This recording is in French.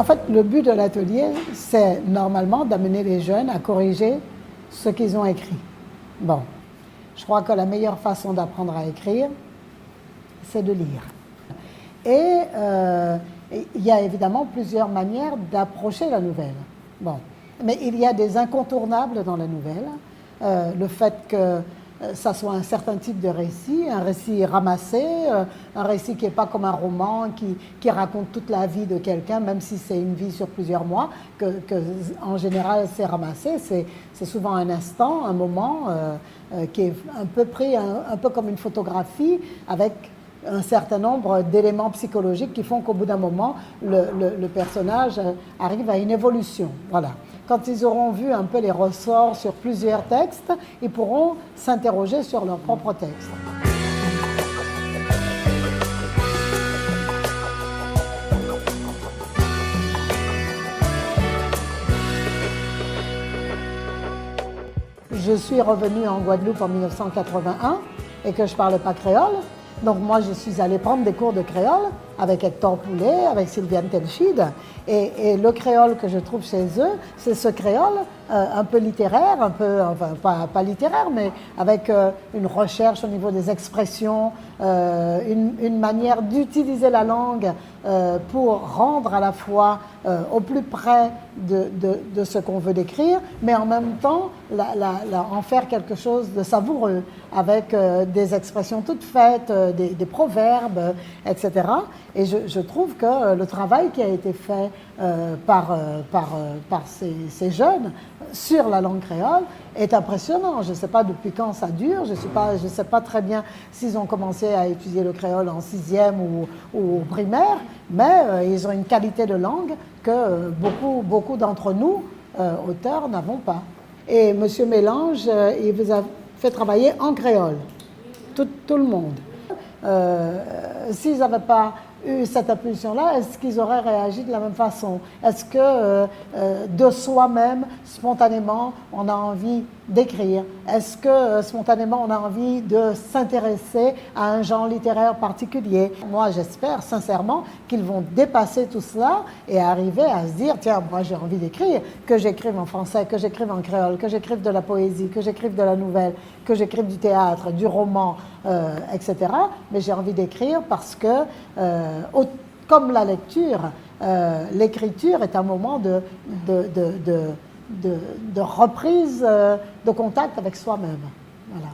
fait, le but de l'atelier, c'est normalement d'amener les jeunes à corriger ce qu'ils ont écrit. Bon, je crois que la meilleure façon d'apprendre à écrire, c'est de lire. Et il y a évidemment plusieurs manières d'approcher la nouvelle. Bon, mais il y a des incontournables dans la nouvelle. Le fait que ça soit un certain type de récit, un récit ramassé, un récit qui n'est pas comme un roman qui raconte toute la vie de quelqu'un, même si c'est une vie sur plusieurs mois, que en général c'est ramassé, c'est souvent un instant, un moment qui est un peu pris, un peu comme une photographie, avec un certain nombre d'éléments psychologiques qui font qu'au bout d'un moment, le personnage arrive à une évolution. Voilà. Quand ils auront vu un peu les ressorts sur plusieurs textes, ils pourront s'interroger sur leur propre texte. Je suis revenue en Guadeloupe en 1981 et que je ne parlais pas créole. Donc moi, je suis allée prendre des cours de créole avec Hector Poulet, avec Sylviane Telchid. Et le créole que je trouve chez eux, c'est ce créole un peu littéraire, un peu, enfin pas littéraire, mais avec une recherche au niveau des expressions, une manière d'utiliser la langue pour rendre à la fois au plus près de ce qu'on veut décrire, mais en même temps en faire quelque chose de savoureux, avec des expressions toutes faites, des proverbes, etc. Et je trouve que le travail qui a été fait par ces jeunes sur la langue créole est impressionnant. Je ne sais pas depuis quand ça dure, je ne sais pas très bien s'ils ont commencé à étudier le créole en 6e ou primaire, mais ils ont une qualité de langue que beaucoup d'entre nous, auteurs, n'avons pas. Et M. Mélange, il vous a fait travailler en créole, tout le monde. S'ils n'avaient pas eu cette impulsion-là, est-ce qu'ils auraient réagi de la même façon? Est-ce que de soi-même, spontanément, on a envie d'écrire? Est-ce que spontanément, on a envie de s'intéresser à un genre littéraire particulier? Moi, j'espère sincèrement qu'ils vont dépasser tout cela et arriver à se dire, tiens, moi j'ai envie d'écrire, que j'écrive en français, que j'écrive en créole, que j'écrive de la poésie, que j'écrive de la nouvelle, que j'écrive du théâtre, du roman, etc. Mais j'ai envie d'écrire parce que comme la lecture, l'écriture est un moment de reprise de contact avec soi-même. Voilà.